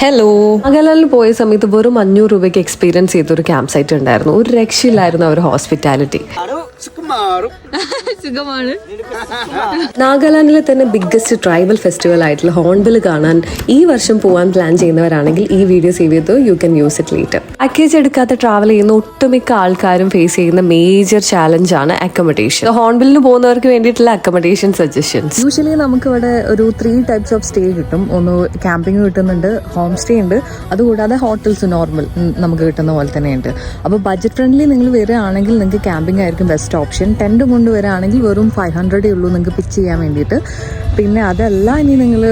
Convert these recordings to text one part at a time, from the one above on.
Hello, നാഗാലാൻഡിൽ പോയ സമയത്ത് വെറും 500 രൂപയ്ക്ക് എക്സ്പീരിയൻസ് ചെയ്തൊരു ക്യാമ്പ് സൈറ്റ് ഉണ്ടായിരുന്നു. ഒരു രക്ഷയില്ലായിരുന്നു അവർ ഹോസ്പിറ്റാലിറ്റി. നാഗാലാൻഡിലെ തന്നെ ബിഗ്ഗസ്റ്റ് ട്രൈബൽ ഫെസ്റ്റിവൽ ആയിട്ടുള്ള ഹോൺബിൽ കാണാൻ ഈ വർഷം പോകാൻ പ്ലാൻ ചെയ്യുന്നവരാണെങ്കിൽ ഈ വീഡിയോ സേവ് ചെയ്ത് you can use it later. Package എടുക്കാതെ ട്രാവൽ ചെയ്യുന്ന ഒട്ടുമിക്ക ആൾക്കാരും ഫേസ് ചെയ്യുന്ന മേജർ ചാലഞ്ച് ആണ് അക്കോമഡേഷൻ. ഹോൺബിലിന് പോകുന്നവർക്ക് വേണ്ടിയിട്ടുള്ള അക്കോമഡേഷൻ സജഷൻസ്. യൂഷ്വലി നമുക്ക് ഇവിടെ ഒരു 3 ടൈപ്സ് ഓഫ് സ്റ്റേ കിട്ടും. ഒന്ന് ക്യാമ്പിംഗ് കിട്ടുന്നുണ്ട്, ഹോം സ്റ്റേ ഉണ്ട്, അതുകൂടാതെ ഹോട്ടൽസ് നോർമൽ നമുക്ക് കിട്ടുന്ന പോലെ തന്നെയുണ്ട്. അപ്പോൾ ബഡ്ജറ്റ് ഫ്രണ്ട്ലി നിങ്ങൾ വരികയാണെങ്കിൽ നിങ്ങൾക്ക് ക്യാമ്പിംഗ് ആയിരിക്കും ബെസ്റ്റ് ഓപ്ഷൻ. ടെൻറ്റ് കൊണ്ടുവരികയാണെങ്കിൽ വെറും 500 ഉള്ളൂ നിങ്ങൾക്ക് പിച്ച് ചെയ്യാൻ വേണ്ടിയിട്ട്. പിന്നെ അതല്ല, ഇനി നിങ്ങൾ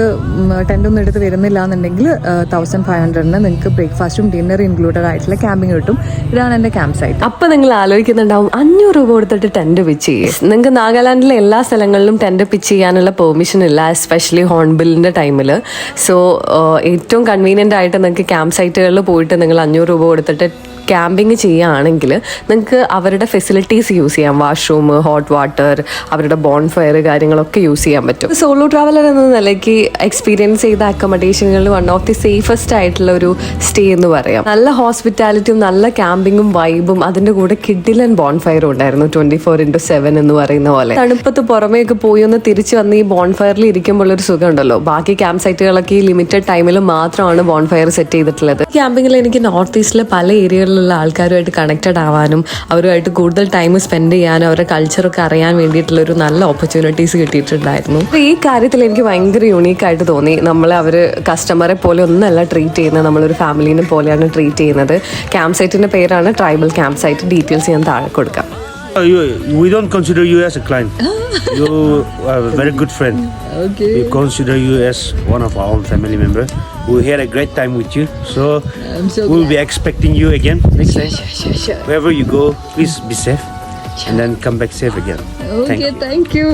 ടെൻറ്റൊന്നും എടുത്ത് വരുന്നില്ല എന്നുണ്ടെങ്കിൽ 1500-ന് നിങ്ങൾക്ക് ബ്രേക്ക്ഫാസ്റ്റും ഡിന്നർ ഇൻക്ലൂഡഡ് ആയിട്ടുള്ള ക്യാമ്പിംഗ് കിട്ടും. ഇതാണ് എൻ്റെ ക്യാമ്പ് സൈറ്റ്. അപ്പം നിങ്ങൾ ആലോചിക്കുന്നുണ്ടാവും 500 രൂപ കൊടുത്തിട്ട് ടെൻറ്റ് പിച്ച് ചെയ്യും. നിങ്ങൾക്ക് നാഗാലാൻഡിലെ എല്ലാ സ്ഥലങ്ങളിലും ടെൻറ്റ് പിച്ച് ചെയ്യാനുള്ള പെർമിഷൻ ഇല്ല, എസ്പെഷ്യലി ഹോൺബിലിൻ്റെ ടൈമിൽ. സോ ഏറ്റവും കൺവീനിയൻ്റ് ആയിട്ട് നിങ്ങൾക്ക് ക്യാമ്പ് സൈറ്റുകളിൽ പോയിട്ട് നിങ്ങൾ 500 രൂപ കൊടുത്തിട്ട് ക്യാമ്പിങ് ചെയ്യുകയാണെങ്കിൽ നിങ്ങൾക്ക് അവരുടെ ഫെസിലിറ്റീസ് യൂസ് ചെയ്യാം. വാഷ്റൂം, ഹോട്ട് വാട്ടർ, അവരുടെ ബോൺഫയർ കാര്യങ്ങളൊക്കെ യൂസ് ചെയ്യാൻ പറ്റും. സോളോ ട്രാവലർ എന്ന നിലയ്ക്ക് എക്സ്പീരിയൻസ് ചെയ്ത അക്കോമഡേഷനുകളിൽ വൺ ഓഫ് ദി സേഫസ്റ്റ് ആയിട്ടുള്ള ഒരു സ്റ്റേ എന്ന് പറയാം. നല്ല ഹോസ്പിറ്റാലിറ്റിയും നല്ല ക്യാമ്പിങ്ങും വൈബും അതിൻ്റെ കൂടെ കിഡിലൻ ബോൺഫയറും ഉണ്ടായിരുന്നു. 24/7 എന്ന് പറയുന്ന പോലെ. തണുപ്പത്ത് പുറമേയൊക്കെ പോയി ഒന്ന് തിരിച്ച് വന്ന് ഈ ബോൺഫയറിൽ ഇരിക്കുമ്പോൾ ഒരു സുഖം ഉണ്ടല്ലോ. ബാക്കി ക്യാമ്പ് സൈറ്റുകളൊക്കെ ഈ ലിമിറ്റഡ് ടൈമിൽ മാത്രമാണ് ബോൺഫയർ സെറ്റ് ചെയ്തിട്ടുള്ളത്. ക്യാമ്പിങ്ങിൽ എനിക്ക് നോർത്ത് ഈസ്റ്റിലെ പല ഏരിയകളിൽ ആൾക്കാരുമായിട്ട് കണക്റ്റഡ് ആവാനും അവരുമായിട്ട് കൂടുതൽ ടൈം സ്പെൻഡ് ചെയ്യാനും അവരുടെ കൾച്ചറൊക്കെ അറിയാൻ വേണ്ടിയിട്ടുള്ള ഒരു നല്ല ഓപ്പർച്യൂണിറ്റീസ് കിട്ടിയിട്ടുണ്ടായിരുന്നു. അപ്പോൾ ഈ കാര്യത്തിൽ എനിക്ക് ഭയങ്കര യൂണീക്കായിട്ട് തോന്നി. അവർ കസ്റ്റമറെ പോലെ ഒന്നല്ല ട്രീറ്റ് ചെയ്യുന്നത്, നമ്മളൊരു ഫാമിലിനെ പോലെയാണ് ട്രീറ്റ് ചെയ്യുന്നത്. ക്യാമ്പ് സൈറ്റിന്റെ പേരാണ് ട്രൈബൽ ക്യാമ്പ് സൈറ്റ്. ഡീറ്റെയിൽസ് ഞാൻ താഴെ കൊടുക്കാം. We don't consider you as a client. You are a very good friend. Okay. We consider you as one of our own family member. We had a great time with you, so we'll be expecting you again next time. Sure. Wherever you go, please be safe and then come back safe again. Okay, thank you.